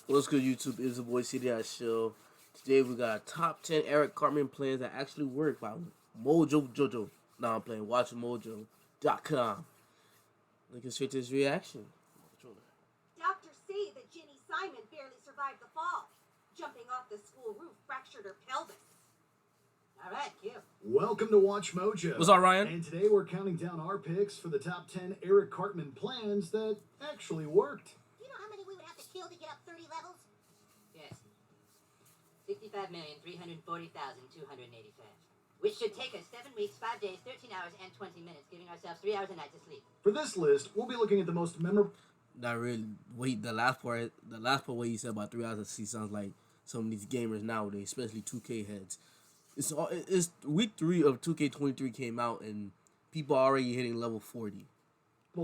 What's good, YouTube? It's the boy CD.achille. Today we got top 10 Eric Cartman plans that actually work by Mojo Jojo. Now I'm playing watchmojo.com. Looking straight to his reaction. Doctors say that Jenny Simon barely survived the fall. Jumping off the school roof fractured her pelvis. All right, cute. Welcome to Watch Mojo. What's up, Ryan? And today we're counting down our picks for the top 10 Eric Cartman plans that actually worked. Do you know how many we would have to kill to get up 30 levels? Yes. 65,340,285. Which should take us 7 weeks, 5 days, 13 hours, and 20 minutes, giving ourselves 3 hours a night to sleep. For this list, we'll be looking at the most memorable... Not really. Wait, the last part what he said about 3 hours of sleep sounds like some of these gamers nowadays, especially 2K heads. It's week 3 of 2K23 came out and people are already hitting level 40.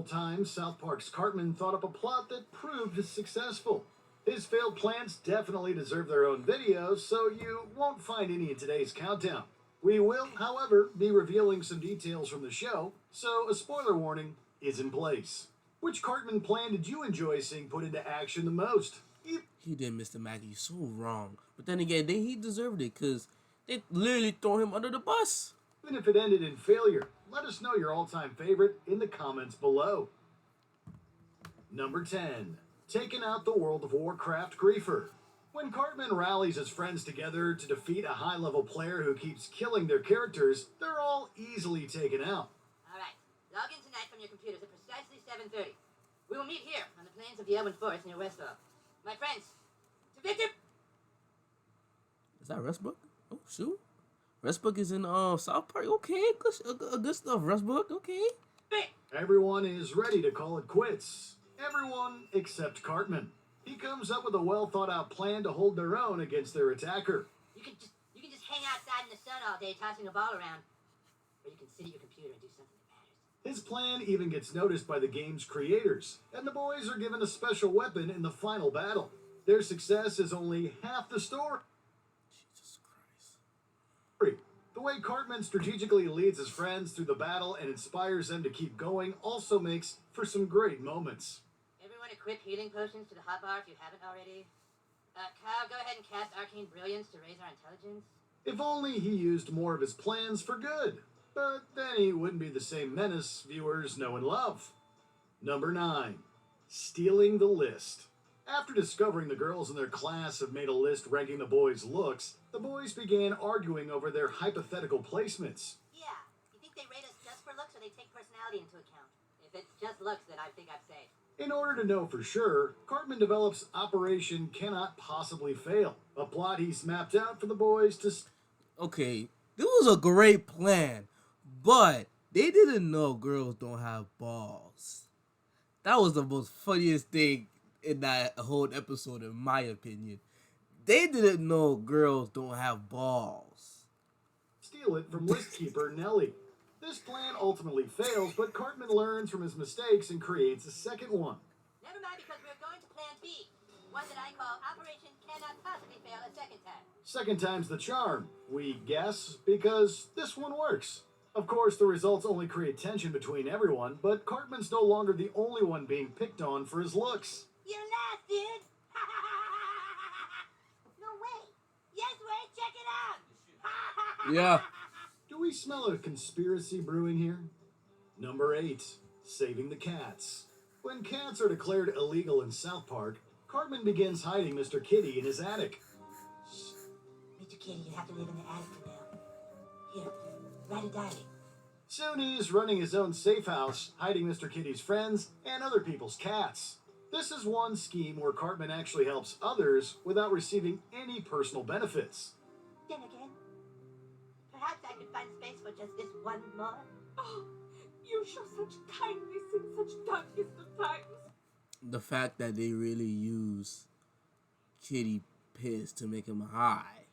times South Park's Cartman thought up a plot that proved successful. His failed plans definitely deserve their own videos, so you won't find any in today's countdown. We will, however, be revealing some details from the show, so a spoiler warning is in place. Which Cartman plan did you enjoy seeing put into action the most? He did, Mr. Mackey, so wrong. But then again, he deserved it because they literally throw him under the bus. Even if it ended in failure, let us know your all-time favorite in the comments below. Number 10. Taking out the World of Warcraft griefer. When Cartman rallies his friends together to defeat a high-level player who keeps killing their characters, they're all easily taken out. Alright, log in tonight from your computers at precisely 7:30. We will meet here on the plains of the Elven Forest near Westlaw. My friends, to victor! Is that Westbrook? Oh, shoot. Westbrook is in South Park. Okay, good stuff, Westbrook. Okay. Everyone is ready to call it quits. Everyone except Cartman. He comes up with a well-thought-out plan to hold their own against their attacker. You can just hang outside in the sun all day tossing a ball around. Or you can sit at your computer and do something that matters. His plan even gets noticed by the game's creators, and the boys are given a special weapon in the final battle. Their success is only half the story. Jesus Christ. The way Cartman strategically leads his friends through the battle and inspires them to keep going also makes for some great moments. Everyone equip healing potions to the hotbar if you haven't already. Kyle, go ahead and cast Arcane Brilliance to raise our intelligence. If only he used more of his plans for good. But then he wouldn't be the same menace viewers know and love. Number 9. Stealing the list. After discovering the girls in their class have made a list ranking the boys' looks, the boys began arguing over their hypothetical placements. Yeah, you think they rate us just for looks or they take personality into account? If it's just looks, then I think I'm safe. In order to know for sure, Cartman develops Operation Cannot Possibly Fail, a plot he's mapped out for the boys to... Okay, this was a great plan, but they didn't know girls don't have balls. That was the most funniest thing in that whole episode, in my opinion. They didn't know girls don't have balls. Steal it from list keeper Nelly. This plan ultimately fails, but Cartman learns from his mistakes and creates a second one. Never mind, because we're going to plan B. One that I call Operation Cannot Possibly Fail a second time. Second time's the charm, we guess, because this one works. Of course, the results only create tension between everyone, but Cartman's no longer the only one being picked on for his looks. You're last, dude! No way. Yes, wait, check it out! Yeah. Do we smell a conspiracy brewing here? Number 8. Saving the cats. When cats are declared illegal in South Park, Cartman begins hiding Mr. Kitty in his attic. Mr. Kitty, you have to live in the attic for now. Here, write a diary. Soon he's running his own safe house, hiding Mr. Kitty's friends and other people's cats. This is one scheme where Cartman actually helps others without receiving any personal benefits. Then again, perhaps I could find space for just this one more. Oh, you show such kindness in such darkest of times. The fact that they really use Kitty piss to make him high.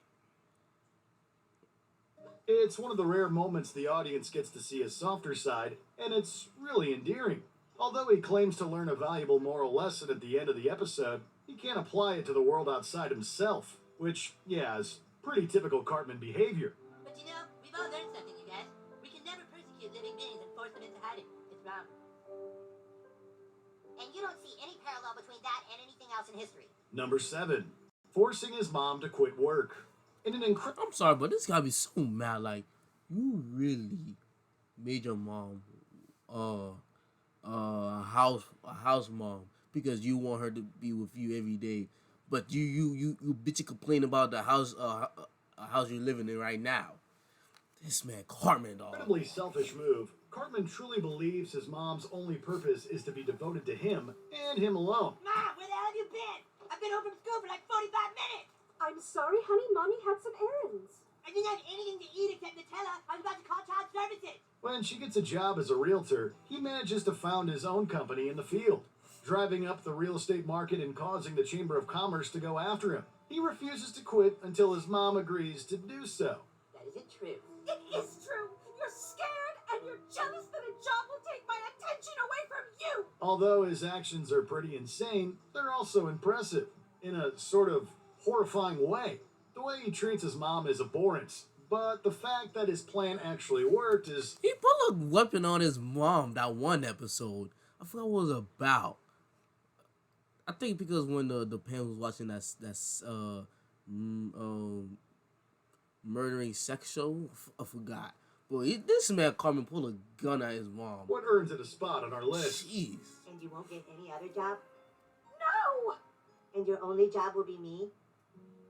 It's one of the rare moments the audience gets to see his softer side, and it's really endearing. Although he claims to learn a valuable moral lesson at the end of the episode, he can't apply it to the world outside himself, which, yeah, is pretty typical Cartman behavior. But you know, we've all learned something, you guys. We can never persecute living beings and force them into hiding. It's wrong. And you don't see any parallel between that and anything else in history. Number 7. Forcing his mom to quit work. In an incredible... I'm sorry, but this gotta be so mad. Like, you really made your mom a house mom because you want her to be with you every day, but you bitch and complain about the house you're living in right now. This man Cartman, dog. incredibly selfish move, Cartman truly believes his mom's only purpose is to be devoted to him and him alone. Mom, where the hell have you been? I've been home from school for like 45 minutes. I'm sorry, honey. Mommy had some errands. I didn't have anything to eat except Nutella. I was about to call child services. When she gets a job as a realtor, he manages to found his own company in the field, driving up the real estate market and causing the Chamber of Commerce to go after him. He refuses to quit until his mom agrees to do so. That isn't true. It is true. You're scared and you're jealous that a job will take my attention away from you. Although his actions are pretty insane, they're also impressive, in a sort of horrifying way. The way he treats his mom is abhorrent, but the fact that his plan actually worked is... He put a weapon on his mom that one episode. I forgot what it was about. I think because when the parents was watching that murdering sex show, I forgot. But this man Cartman pulled a gun at his mom. What earns it a spot on our list? Jeez. And you won't get any other job? No. And your only job will be me?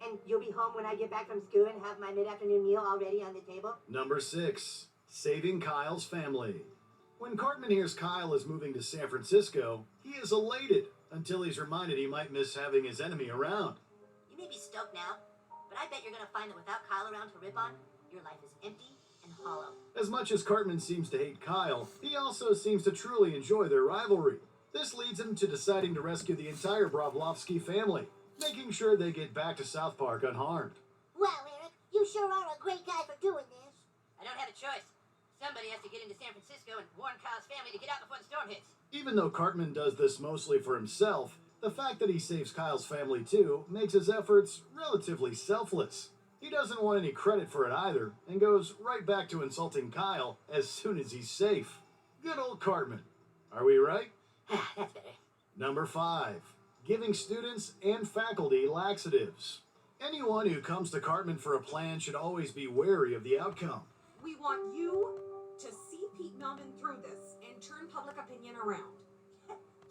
And you'll be home when I get back from school and have my mid-afternoon meal already on the table? Number 6. Saving Kyle's family. When Cartman hears Kyle is moving to San Francisco, he is elated until he's reminded he might miss having his enemy around. You may be stoked now, but I bet you're gonna find that without Kyle around to rip on, your life is empty and hollow. As much as Cartman seems to hate Kyle, he also seems to truly enjoy their rivalry. This leads him to deciding to rescue the entire Bravlovsky family, making sure they get back to South Park unharmed. Well, Eric, you sure are a great guy for doing this. I don't have a choice. Somebody has to get into San Francisco and warn Kyle's family to get out before the storm hits. Even though Cartman does this mostly for himself, the fact that he saves Kyle's family too makes his efforts relatively selfless. He doesn't want any credit for it either, and goes right back to insulting Kyle as soon as he's safe. Good old Cartman. Are we right? That's better. Number 5. Giving students and faculty laxatives. Anyone who comes to Cartman for a plan should always be wary of the outcome. We want you to see Pete Melvin through this and turn public opinion around.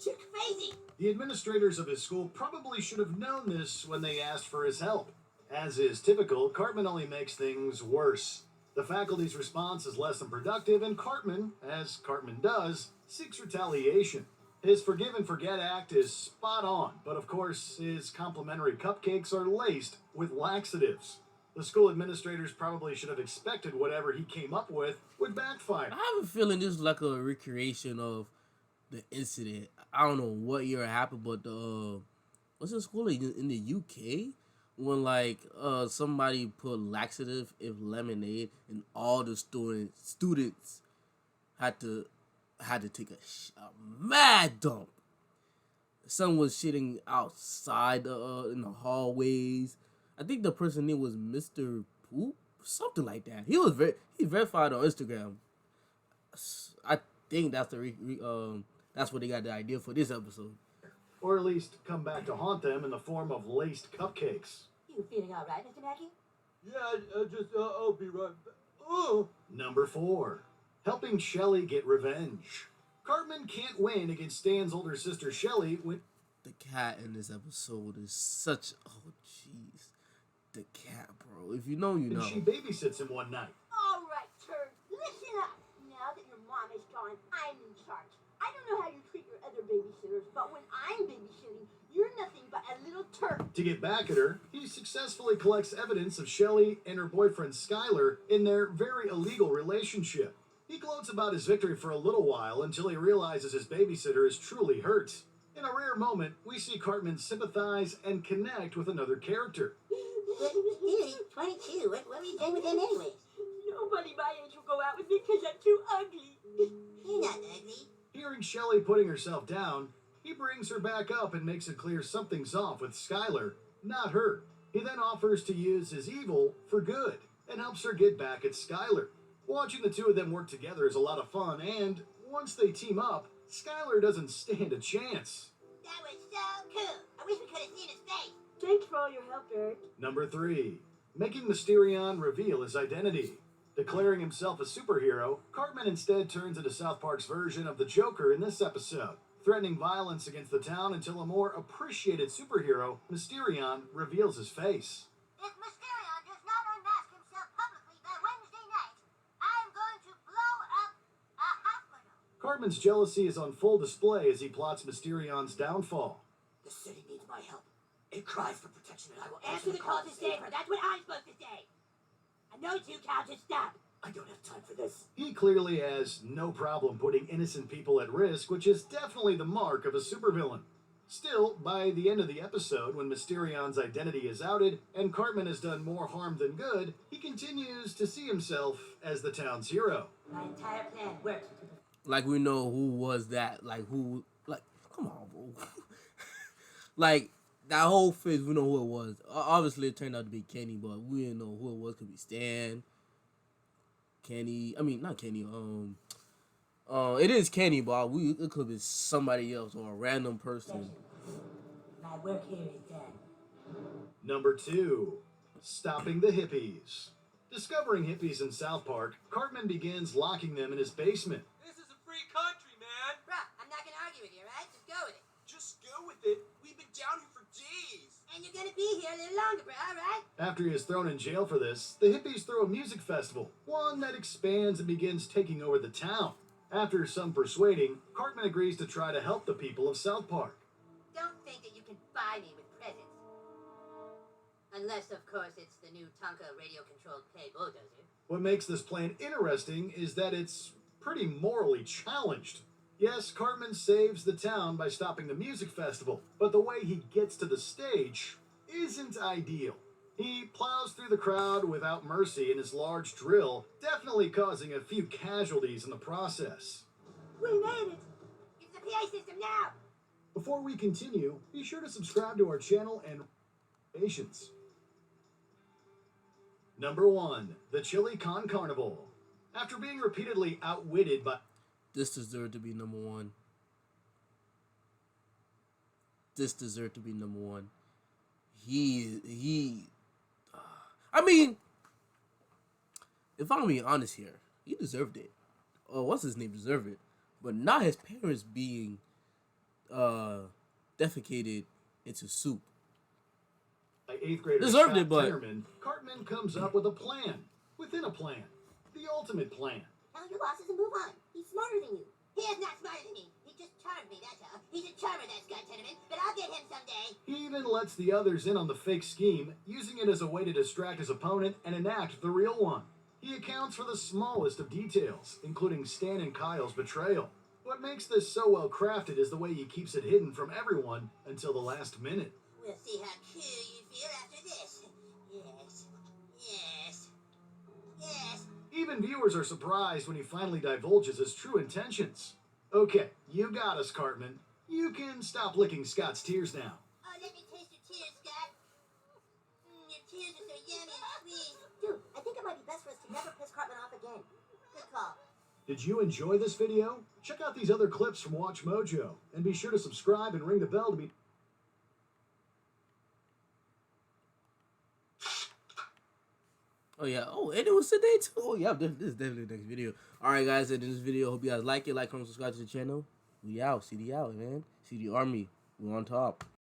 You're crazy. The administrators of his school probably should have known this when they asked for his help. As is typical, Cartman only makes things worse. The faculty's response is less than productive, and Cartman, as Cartman does, seeks retaliation. His forgive and forget act is spot on, but of course, his complimentary cupcakes are laced with laxatives. The school administrators probably should have expected whatever he came up with would backfire. I have a feeling this is like a recreation of the incident. I don't know what year it happened, but what's the school in the UK when like somebody put laxative in lemonade and all the students had to take a mad dump. Some was shitting outside in the hallways. I think the person name was Mr. Poop, something like that. He's verified on Instagram. I think that's that's where they got the idea for this episode. Or at least come back to haunt them in the form of laced cupcakes. You feeling all right, Mr. Mackey? Yeah, I'll be right back. Oh. Number 4. Helping Shelly get revenge. Cartman can't win against Stan's older sister Shelly when... The cat in this episode is such... Oh, jeez. The cat, bro. If you know, you know. And she babysits him one night. All right, turd. Listen up. Now that your mom is gone, I'm in charge. I don't know how you treat your other babysitters, but when I'm babysitting, you're nothing but a little turd. To get back at her, he successfully collects evidence of Shelly and her boyfriend Skylar in their very illegal relationship. He gloats about his victory for a little while until he realizes his babysitter is truly hurt. In a rare moment, we see Cartman sympathize and connect with another character. He's 22. What were you doing with him anyway? Nobody my age will go out with me because I'm too ugly. You're not ugly. Hearing Shelly putting herself down, he brings her back up and makes it clear something's off with Skylar, not her. He then offers to use his evil for good and helps her get back at Skylar. Watching the two of them work together is a lot of fun, and once they team up, Skylar doesn't stand a chance. That was so cool. I wish we could have seen his face. Thanks for all your help, Eric. Number 3. Making Mysterion reveal his identity. Declaring himself a superhero, Cartman instead turns into South Park's version of the Joker in this episode, threatening violence against the town until a more appreciated superhero, Mysterion, reveals his face. If Mysterion does not unmask himself publicly by Wednesday night, I'm going to blow up a hospital. Cartman's jealousy is on full display as he plots Mysterion's downfall. The city needs my help. It cries for protection, and I will answer the call to save her. That's what I'm supposed to say. I know you, Cal. Just stop. I don't have time for this. He clearly has no problem putting innocent people at risk, which is definitely the mark of a supervillain. Still, by the end of the episode, when Mysterion's identity is outed and Cartman has done more harm than good, he continues to see himself as the town's hero. My entire plan worked. Like, we know who was that. Like, who... Like, come on, bro. Like, that whole phase, we know who it was. Obviously, it turned out to be Kenny, but we didn't know who it was. Could be Stan, Kenny. I mean, not Kenny. It is Kenny, but it could be somebody else or a random person. My work here is done. Number 2. Stopping the hippies. Discovering hippies in South Park, Cartman begins locking them in his basement. This is a free country, man. Bruh, I'm not gonna argue with you, right? Just go with it. Just go with it. We've been down here for days. And you're gonna be here a little longer, bruh, alright? After he is thrown in jail for this, the hippies throw a music festival, one that expands and begins taking over the town. After some persuading, Cartman agrees to try to help the people of South Park. Don't think that you can buy me with presents. Unless, of course, it's the new Tonka radio-controlled clay bulldozer. What makes this plan interesting is that it's pretty morally challenged. Yes, Cartman saves the town by stopping the music festival, but the way he gets to the stage isn't ideal. He plows through the crowd without mercy in his large drill, definitely causing a few casualties in the process. We made it. Use the PA system now! Before we continue, be sure to subscribe to our channel and patience. Number 1, the Chili Con Carnival. After being repeatedly outwitted by... This deserved to be number 1. This deserved to be number 1. I mean, if I'm being honest here, he deserved it. What's his name deserved it. But not his parents being defecated into soup. By 8th grader Deserved Scott it, but... Tenorman, Cartman comes up with a plan. Within a plan. The ultimate plan. Tell your bosses and move on. He's smarter than you. He is not smarter than me. He just charmed me, that's all. He's a charmer, that Scott Tenorman, but I'll get him someday. He even lets the others in on the fake scheme, using it as a way to distract his opponent and enact the real one. He accounts for the smallest of details, including Stan and Kyle's betrayal. What makes this so well crafted is the way he keeps it hidden from everyone until the last minute. We'll see how cool you feel after this. Yes. Yes. Yes. Even viewers are surprised when he finally divulges his true intentions. Okay, you got us, Cartman. You can stop licking Scott's tears now. Oh, let me taste your tears, Scott. Your tears are so yummy and sweet. Dude, I think it might be best for us to never piss Cartman off again. Good call. Did you enjoy this video? Check out these other clips from Watch Mojo, and be sure to subscribe and ring the bell to be... Oh, yeah. Oh, and it was today, too. Oh, yeah. This is definitely the next video. All right, guys. And in this video, hope you guys like it. Like, comment, subscribe to the channel. We out. CD out, man. CD Army. We on top.